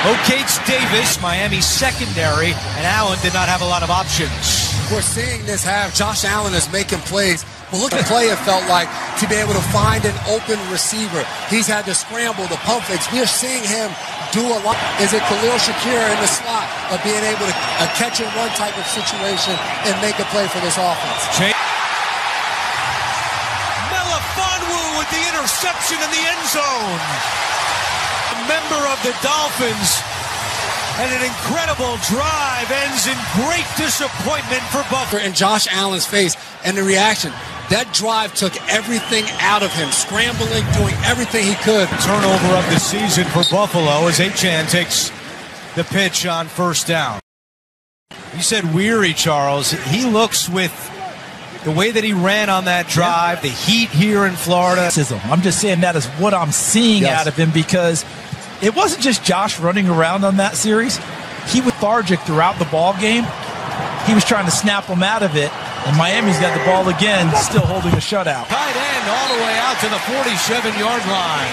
Locates Davis, Miami's secondary, and Allen did not have a lot of options. We're seeing this half. Josh Allen is making plays. But look at the play it felt like to be able to find an open receiver. He's had to scramble, the pump fakes. We're seeing him do a lot. Is it Khalil Shakir in the slot of being able to catch and run type of situation and make a play for this offense? With the interception in the end zone. A member of the Dolphins, and an incredible drive ends in great disappointment for Buffalo. In Josh Allen's face and the reaction, that drive took everything out of him, scrambling, doing everything he could. Turnover of the season for Buffalo as Achane takes the pitch on first down. You said weary, Charles. He looks with the way that he ran on that drive, the heat here in Florida. I'm just saying that is what I'm seeing out of him, because it wasn't just Josh running around on that series. He was lethargic throughout the ball game. He was trying to snap him out of it, and Miami's got the ball again, still holding a shutout. Tight end all the way out to the 47-yard line.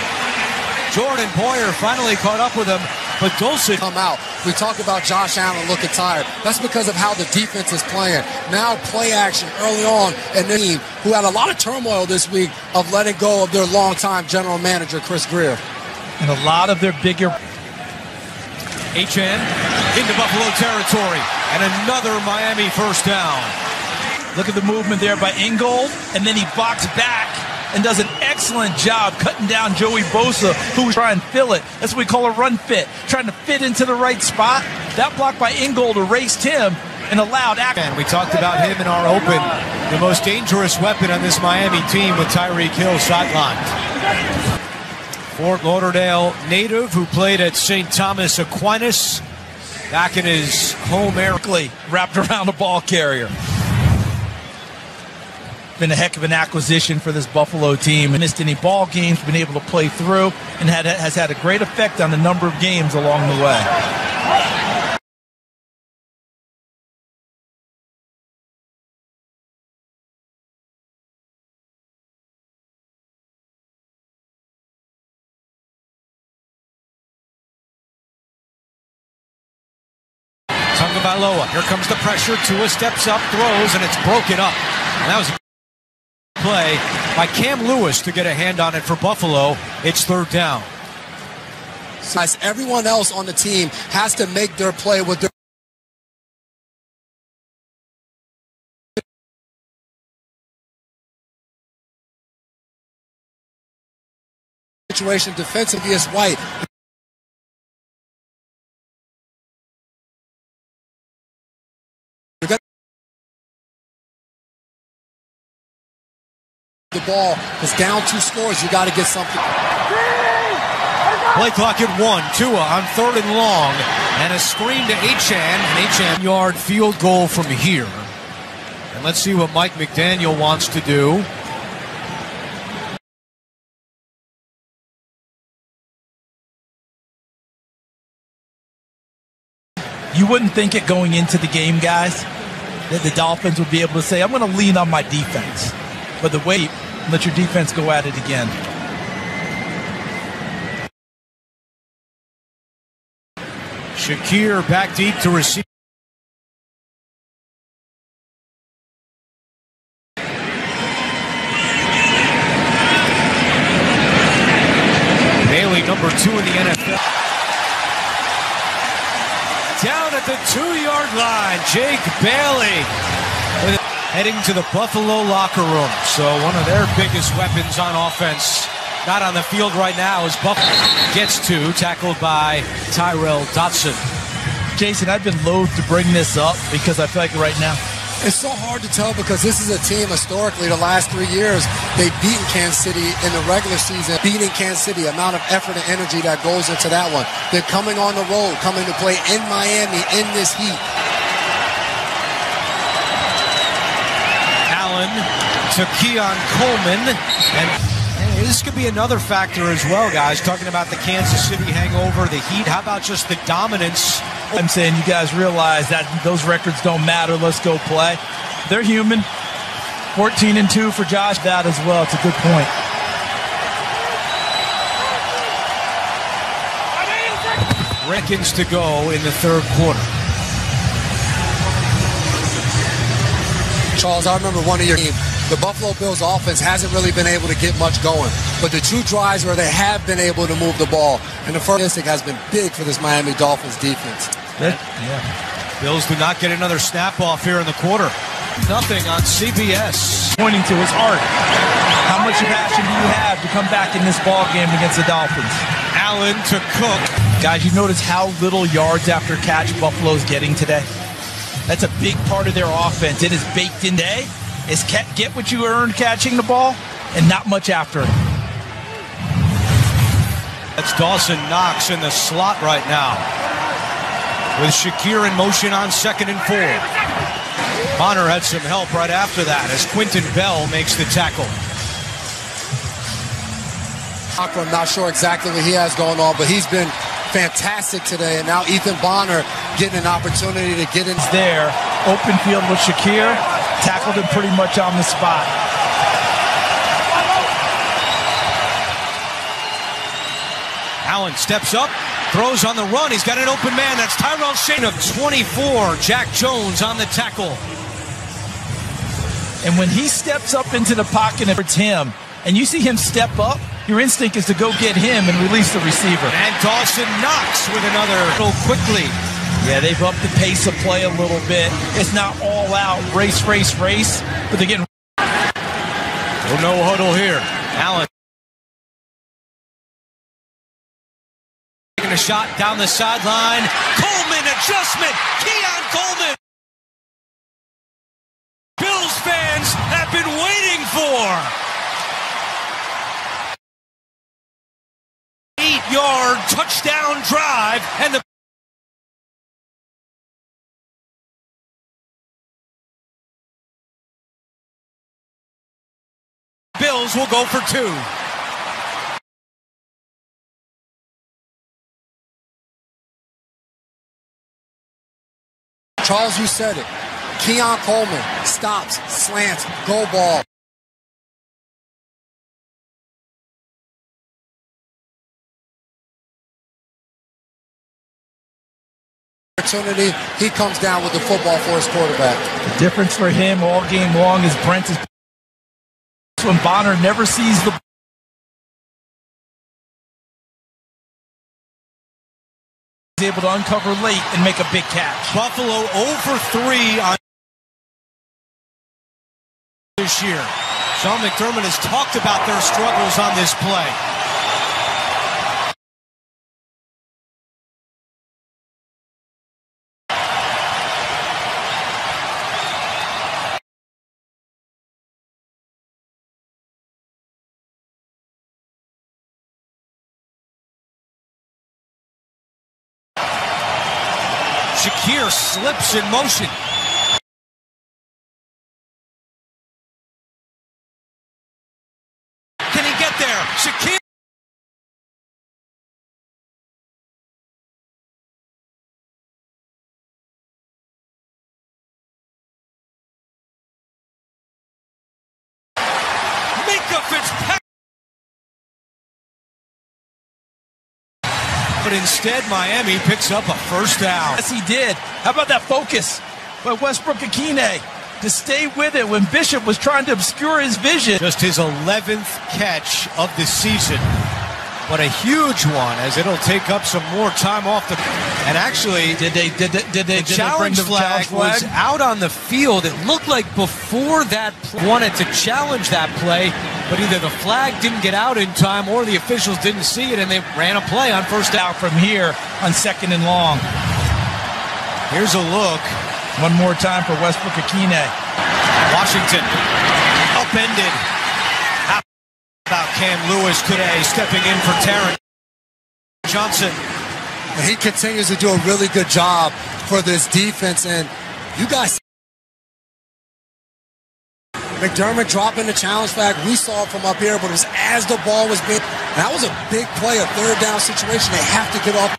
Jordan Poyer finally caught up with him, but Dulcich come out. We talk about Josh Allen looking tired. That's because of how the defense is playing. Now play action early on, and the team who had a lot of turmoil this week of letting go of their longtime general manager, Chris Greer. And a lot of their bigger... Achane into Buffalo territory, and another Miami first down. Look at the movement there by Ingold, and then he boxed back and does an excellent job cutting down Joey Bosa, who was trying to fill it. That's what we call a run fit, trying to fit into the right spot. That block by Ingold erased him and allowed action. We talked about him in our open, the most dangerous weapon on this Miami team with Tyreek Hill sidelined. Fort Lauderdale native who played at St. Thomas Aquinas back in his home area. Wrapped around a ball carrier. Been a heck of an acquisition for this Buffalo team. Missed any ball games, been able to play through, and has had a great effect on a number of games along the way. Tagovailoa, here comes the pressure. Tua steps up, throws, and it's broken up. And that was a play by Cam Lewis to get a hand on it for Buffalo. It's third down. As everyone else on the team has to make their play with their situation defensively is White. the ball. It's down 2 scores. You got to get something. Play clock at 1. Tua on 3rd and long. And a screen to Achane. An Achane-yard field goal from here. And let's see what Mike McDaniel wants to do. You wouldn't think it going into the game, guys, that the Dolphins would be able to say, I'm going to lean on my defense. But the wait, let your defense go at it again. Shakir back deep to receive. Bailey, number 2 in the NFL. Down at the 2-yard line, Jake Bailey heading to the Buffalo locker room. So one of their biggest weapons on offense, not on the field right now, is Buffalo gets to, tackled by Tyrell Dotson. Jason, I've been loath to bring this up because I feel like right now, it's so hard to tell because this is a team historically the last 3 years they've beaten Kansas City in the regular season. Beating Kansas City, amount of effort and energy that goes into that one. They're coming on the road, coming to play in Miami in this heat. Allen to Keon Coleman, and this could be another factor as well, guys. Talking about the Kansas City hangover, the heat. How about just the dominance? I'm saying you guys realize that those records don't matter. Let's go play. They're human. 14-2 for Josh. That as well. It's a good point. Reckons to go in the 3rd quarter. Charles, I remember one of your team. The Buffalo Bills offense hasn't really been able to get much going. But the 2 drives where they have been able to move the ball, and the first has been big for this Miami Dolphins defense. Yeah. Bills do not get another snap off here in the quarter. Nothing on CBS. Pointing to his heart. How much passion do you have to come back in this ball game against the Dolphins? Allen to Cook. Guys, you notice how little yards after catch Buffalo's getting today? That's a big part of their offense. It is baked in today. Is get what you earned catching the ball and not much after it. That's Dawson Knox in the slot right now with Shakir in motion on 2nd and 4. Bonner had some help right after that as Quentin Bell makes the tackle. I'm not sure exactly what he has going on, but he's been fantastic today. And now Ethan Bonner getting an opportunity to get in there. Open field with Shakir. Tackled him pretty much on the spot. Allen steps up, throws on the run. He's got an open man. That's Tyrell Shane of 24. Jack Jones on the tackle. And when he steps up into the pocket, it's him. And you see him step up, your instinct is to go get him and release the receiver. And Dawson Knox with another quickly. Yeah, they've upped the pace of play a little bit. It's not all out race, but they're getting. No huddle here. Allen taking a shot down the sideline. Coleman adjustment. Keon Coleman. Bills fans have been waiting for. 8-yard touchdown drive, and the Bills will go for 2. Charles, you said it. Keon Coleman stops, slants, go ball. Opportunity, he comes down with the football for his quarterback. The difference for him all game long is Brent is when Bonner never sees the he's able to uncover late and make a big catch. Buffalo 0 for 3 on this year. Sean McDermott has talked about their struggles on this play. Shakir slips in motion. Can he get there? Shakir. But instead, Miami picks up a first down. Yes, he did. How about that focus by Westbrook-Akine to stay with it when Bishop was trying to obscure his vision? Just his 11th catch of the season, but a huge one as it'll take up some more time off the. And actually, the challenge flag was out on the field. It looked like before that wanted to challenge that play, but either the flag didn't get out in time or the officials didn't see it, and they ran a play on first down from here on 2nd and long. Here's a look. One more time for Westbrook-Akine. Washington upended. How about Cam Lewis today stepping in for Taron Johnson? He continues to do a really good job for this defense, and you guys. McDermott dropping the challenge flag. We saw it from up here, but it was as the ball was being. That was a big play, a third down situation. They have to get off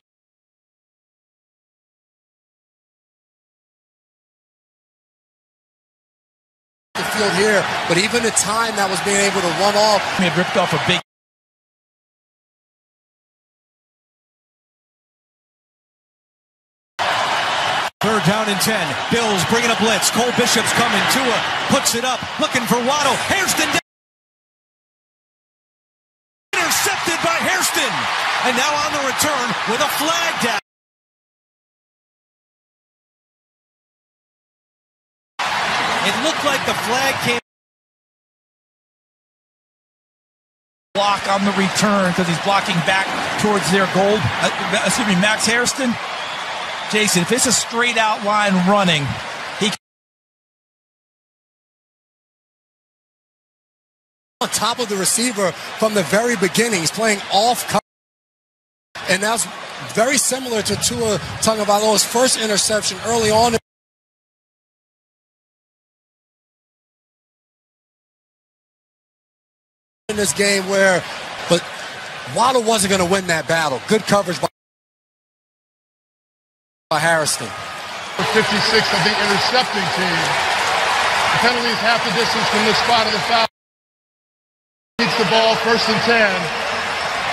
the field here, but even the time that was being able to run off. He had ripped off a big. Third down and 10. Bills bringing a blitz. Cole Bishop's coming. Tua puts it up, looking for Waddle. Hairston down. Intercepted by Hairston. And now on the return with a flag down. It looked like the flag came. Block on the return because he's blocking back towards their goal. Max Hairston. Jason, if it's a straight out line running, he on top of the receiver from the very beginning. He's playing off cover, and that's very similar to Tua Tagovailoa's first interception early on in this game, but Waddle wasn't going to win that battle. Good coverage by Harrison. 56th of the intercepting team. The penalty is half the distance from the spot of the foul. Keeps the ball 1st and 10.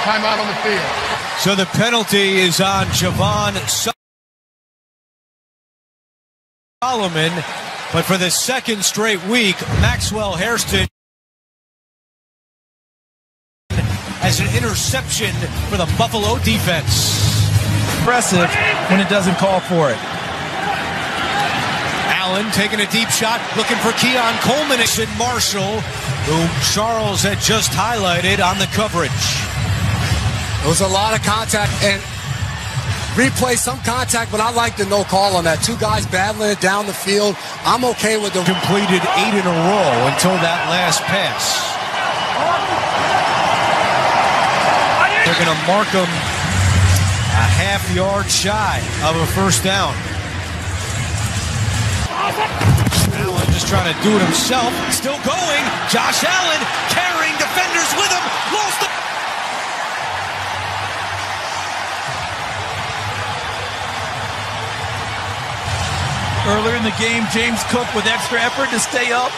Timeout on the field. So the penalty is on Javon Solomon, but for the 2nd straight week, Maxwell Hairston has an interception for the Buffalo defense. Impressive when it doesn't call for it. Allen taking a deep shot, looking for Keon Coleman. It's in Marshall, whom Charles had just highlighted on the coverage. There was a lot of contact and replay, some contact, but I like the no call on that. 2 guys battling it down the field. I'm okay with the completed 8 in a row until that last pass. They're going to mark him a half-yard shy of a first down. Allen just trying to do it himself. Still going. Josh Allen carrying defenders with him. Lost the. Earlier in the game, James Cook with extra effort to stay up.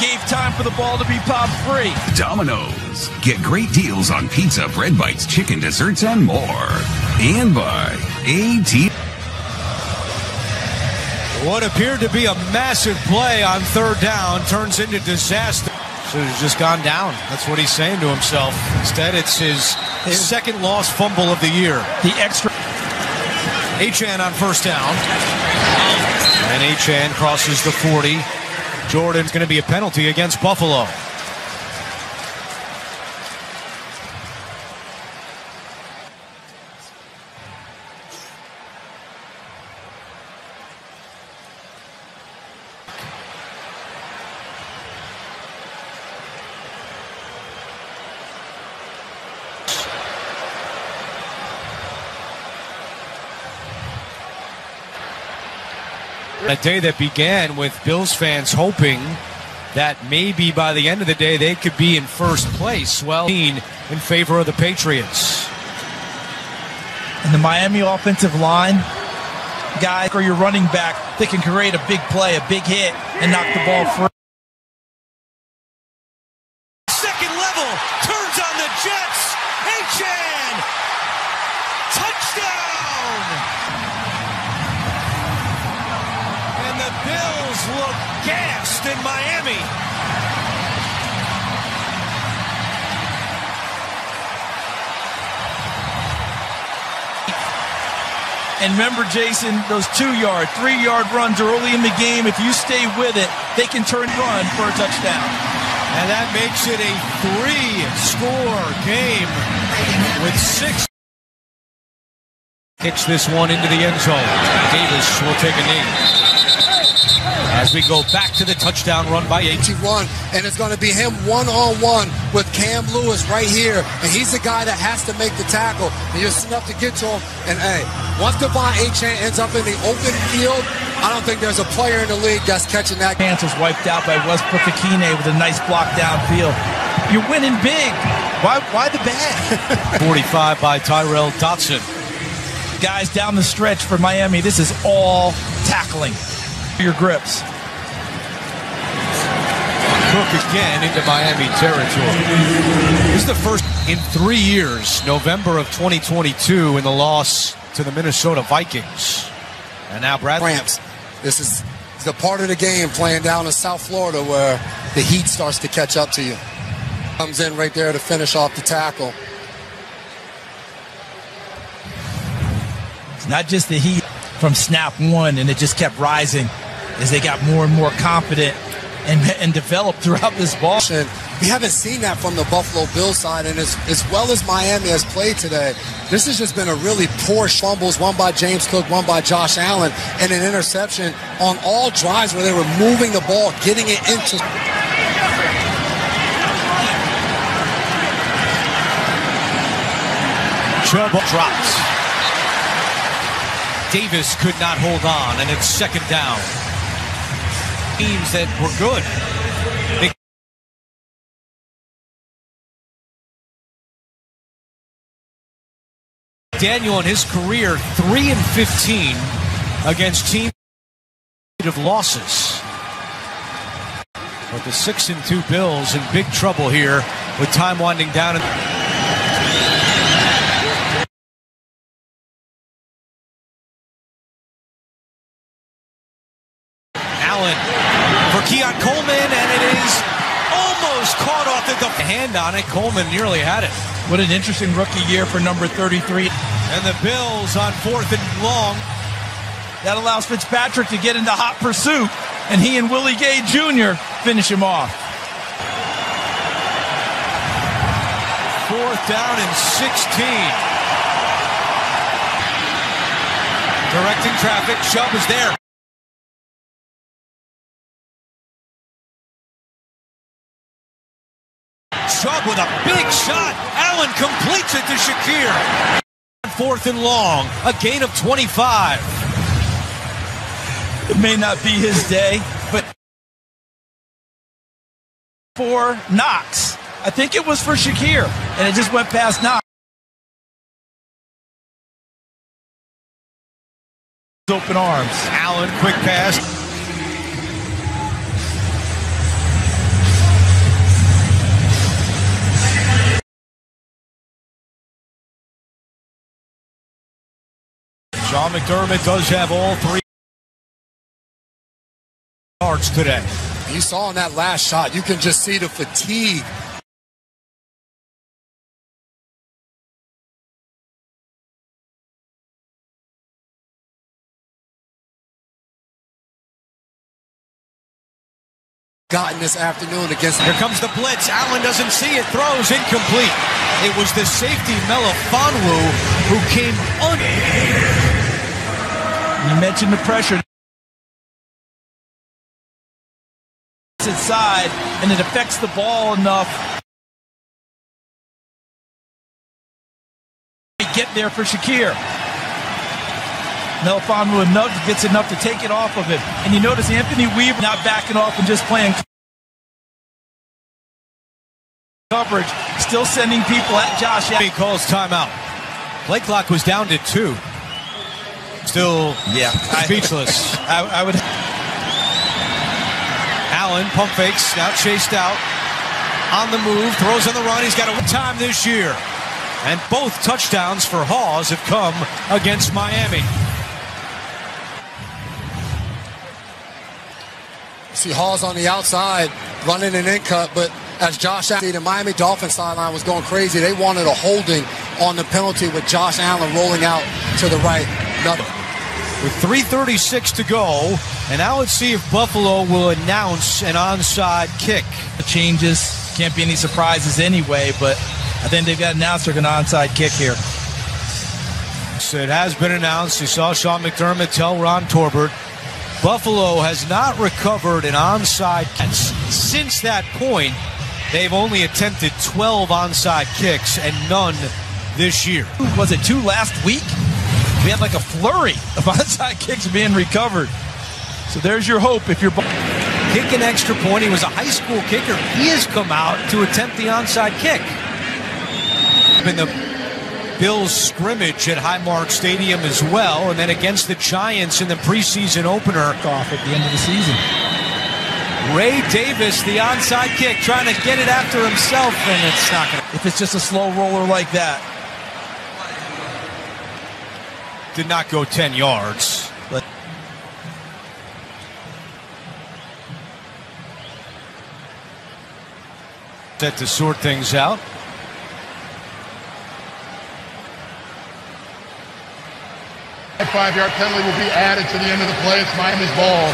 Gave time for the ball to be popped free. Domino's. Get great deals on pizza, bread bites, chicken, desserts, and more. And by AT. What appeared to be a massive play on 3rd down turns into disaster. Should have just gone down. That's what he's saying to himself. Instead, it's his 2nd lost fumble of the year. The extra. Achane on 1st down. And Achane crosses the 40. Jordan's going to be a penalty against Buffalo. A day that began with Bills fans hoping that maybe by the end of the day they could be in first place. Well, in favor of the Patriots. And the Miami offensive line, guys, or your running back, they can create a big play, a big hit, and knock the ball free. Second level, turns on the Jets. Achan! Touchdown! And the Bills look gassed in Miami. And remember, Jason, those 2-yard, 3-yard runs early in the game, if you stay with it, they can turn run for a touchdown. And that makes it a 3-score game with 6. Kicks this one into the end zone. Davis will take a knee. As we go back to the touchdown run by 81, and it's going to be him one-on-one with Cam Lewis right here, and he's the guy that has to make the tackle, and you're enough to get to him. And hey, once Devon Achan ends up in the open field, I don't think there's a player in the league that's catching that. Panthers wiped out by Westbrook Akine with a nice block downfield. You're winning big. Why the bad? 45 by Tyrell Dotson. Guys, down the stretch for Miami, this is all tackling. Your grips. Cook again into Miami territory. This is the first in 3 years, November of 2022, in the loss to the Minnesota Vikings. And now Bradley. Rams. This is the part of the game playing down in South Florida where the heat starts to catch up to you. Comes in right there to finish off the tackle. It's not just the heat from snap one, and it just kept rising as they got more and more confident and developed throughout this ball. We haven't seen that from the Buffalo Bills side, and as well as Miami has played today, this has just been a really poor fumbles, one by James Cook, one by Josh Allen, and an interception on all drives where they were moving the ball, getting it into. Chubb drops. Davis could not hold on, and it's second down. Teams that were good. Daniel in his career 3-15 against teams of losses. But the 6-2 Bills in big trouble here with time winding down. Allen for Keon Coleman, and it is almost caught off the hand on it. Coleman nearly had it. What an interesting rookie year for number 33. And the Bills on 4th and long. That allows Fitzpatrick to get into hot pursuit, and he and Willie Gay Jr. finish him off. 4th down and 16. Directing traffic. Chubb is there. Chubb with a big shot. Allen completes it to Shakir. 4th and long. A gain of 25. It may not be his day, but for Knox. I think it was for Shakir, and it just went past Knox. Open arms. Allen, quick pass. Sean McDermott does have all 3 yards today. You saw in that last shot, you can just see the fatigue. Gotten this afternoon against. Here comes the blitz. Allen doesn't see it. Throws incomplete. It was the safety Melifonwu who came You mentioned the pressure. It's inside, and it affects the ball enough. Get there for Shakir. Melifonwu gets enough to take it off of him. And you notice Anthony Weaver not backing off and just playing coverage, still sending people at Josh Allen. He calls timeout. Play clock was down to 2. Still speechless. I would. Allen pump fakes, now chased out. On the move, throws on the run. He's got a time this year. And both touchdowns for Hawes have come against Miami. See Hawes on the outside running an in cut, but as Josh Allen, the Miami Dolphins sideline was going crazy. They wanted a holding on the penalty with Josh Allen rolling out to the right. With 3:36 to go, and now let's see if Buffalo will announce an onside kick. The changes, can't be any surprises anyway, but I think they've got announced they're going to onside kick here. So it has been announced. You saw Sean McDermott tell Ron Torbert, Buffalo has not recovered an onside kick. Since that point, they've only attempted 12 onside kicks and none this year. Was it 2 last week? We had like a flurry of onside kicks being recovered. So there's your hope if you're kick an extra point. He was a high school kicker. He has come out to attempt the onside kick. In the Bills scrimmage at Highmark Stadium as well, and then against the Giants in the preseason opener off at the end of the season. Ray Davis, the onside kick, trying to get it after himself, and it's not going to. If it's just a slow roller like that. Did not go 10 yards. Set to sort things out. A 5-yard penalty will be added to the end of the play. It's Miami's ball,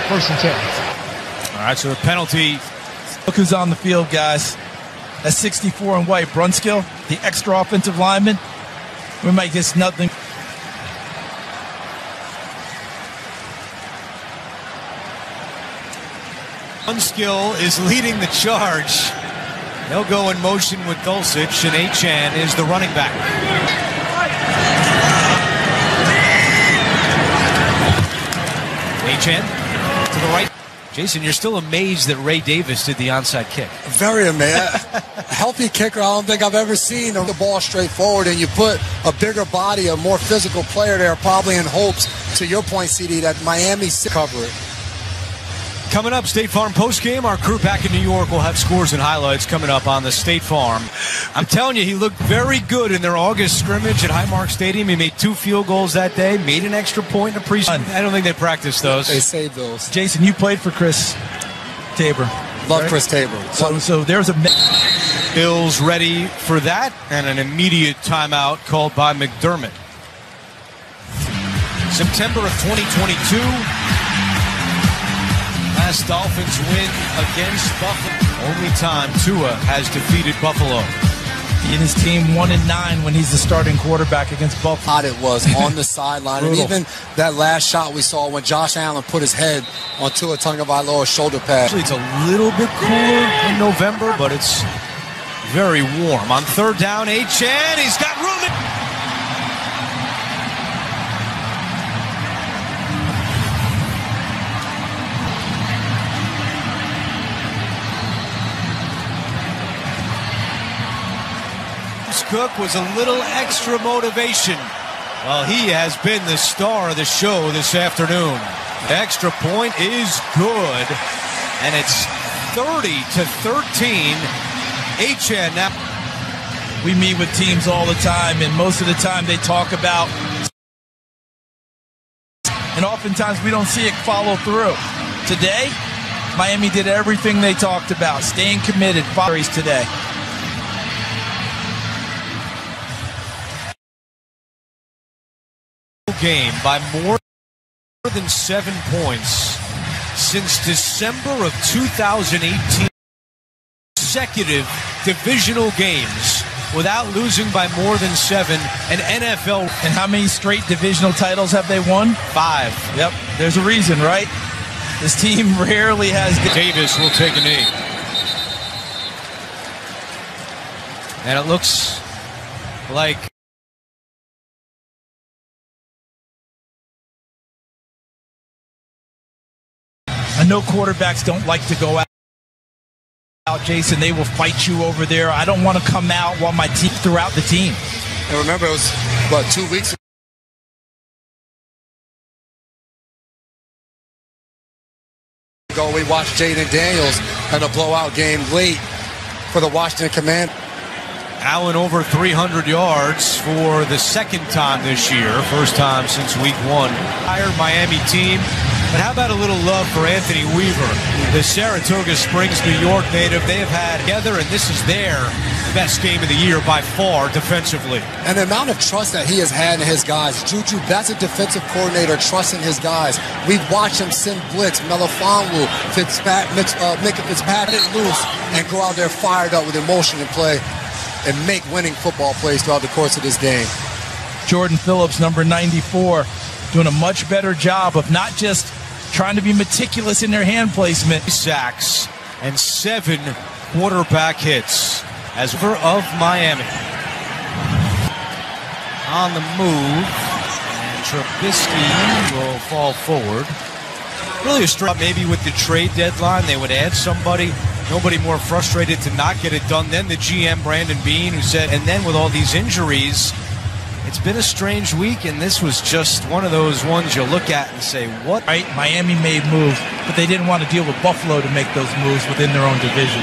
1st and 10. All right, so the penalty. Look who's on the field, guys. That's 64 in white. Brunskill, the extra offensive lineman. We might get nothing. Brunskill is leading the charge. They'll go in motion with Dulcich, and Achane is the running back. Achane to the right. Jason, you're still amazed that Ray Davis did the onside kick. Very amazed. Healthy kicker I don't think I've ever seen. The ball straight forward, and you put a bigger body, a more physical player there, probably in hopes, to your point, CD, that Miami cover it. Coming up, State Farm postgame. Our crew back in New York will have scores and highlights coming up on the State Farm. I'm telling you, he looked very good in their August scrimmage at Highmark Stadium. He made 2 field goals that day, made an extra point in the preseason. I don't think they practiced those. They saved those. Jason, you played for Chris Tabor. Love right? Chris Tabor. So there's a... Bills ready for that, and an immediate timeout called by McDermott. September of 2022. Last Dolphins win against Buffalo. Only time Tua has defeated Buffalo. He and his team 1-9 when he's the starting quarterback against Buffalo. It was on the sideline, and even that last shot we saw when Josh Allen put his head on Tua Tagovailoa's shoulder pad. Actually, it's a little bit cooler in November, but it's very warm. On 3rd down, Achane, he's got room. Cook was a little extra motivation. Well, he has been the star of the show this afternoon. The extra point is good, and it's 30-13. Achane now. We meet with teams all the time, and most of the time they talk about, and oftentimes we don't see it follow through. Today, Miami did everything they talked about, staying committed. Today. Game by more than 7 points since December of 2018. Consecutive divisional games without losing by more than 7. An NFL. And how many straight divisional titles have they won? 5. Yep. There's a reason, right? This team rarely has. Davis will take a knee. And it looks like know quarterbacks don't like to go out, Jason. They will fight you over there. I don't want to come out while my team throughout the team. And remember, it was, 2 weeks ago, we watched Jaden Daniels in a blowout game late for the Washington Commanders. Allen over 300 yards for the second time this year. First time since week 1. Higher Miami team. But how about a little love for Anthony Weaver, the Saratoga Springs, New York native? They have had together, and this is their best game of the year by far defensively. And the amount of trust that he has had in his guys. Juju, that's a defensive coordinator trusting his guys. We've watched him send blitz, Melifonwu, Micah Fitzpatrick loose, and go out there fired up with emotion and play and make winning football plays throughout the course of this game. Jordan Phillips, number 94, doing a much better job of not just trying to be meticulous in their hand placement. Sacks and 7 quarterback hits as for of Miami. On the move, and Trubisky will fall forward. Really a struggle maybe with the trade deadline. They would add somebody. Nobody more frustrated to not get it done than the GM, Brandon Beane, who said, and then with all these injuries, it's been a strange week, and this was just one of those ones you look at and say, what? Right, Miami made moves, but they didn't want to deal with Buffalo to make those moves within their own division.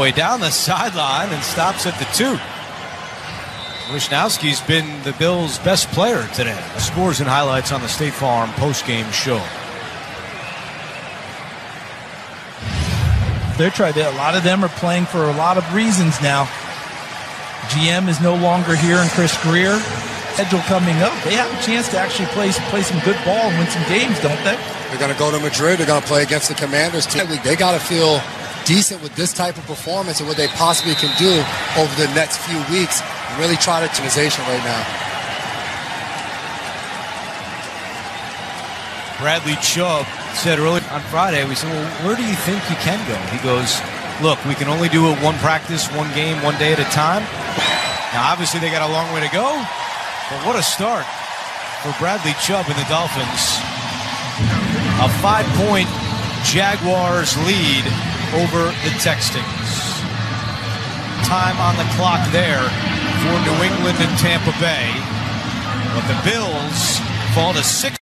Way down the sideline and stops at the 2. Wisnowski's been the Bills' best player today. Scores and highlights on the State Farm postgame show. They're trying. A lot of them are playing for a lot of reasons now. GM is no longer here, and Chris Greer. Schedule coming up. They have a chance to actually play some good ball and win some games, don't they? They're going to go to Madrid. They're going to play against the Commanders team. They got to feel decent with this type of performance and what they possibly can do over the next few weeks. Really try to optimization right now. Bradley Chubb said earlier on Friday, we said, well, where do you think you can go? He goes, look, we can only do it one practice, one game, one day at a time. Now, obviously, they got a long way to go, but what a start for Bradley Chubb and the Dolphins. A 5-point Jaguars lead over the Texans. Time on the clock there for New England and Tampa Bay. But the Bills fall to 6.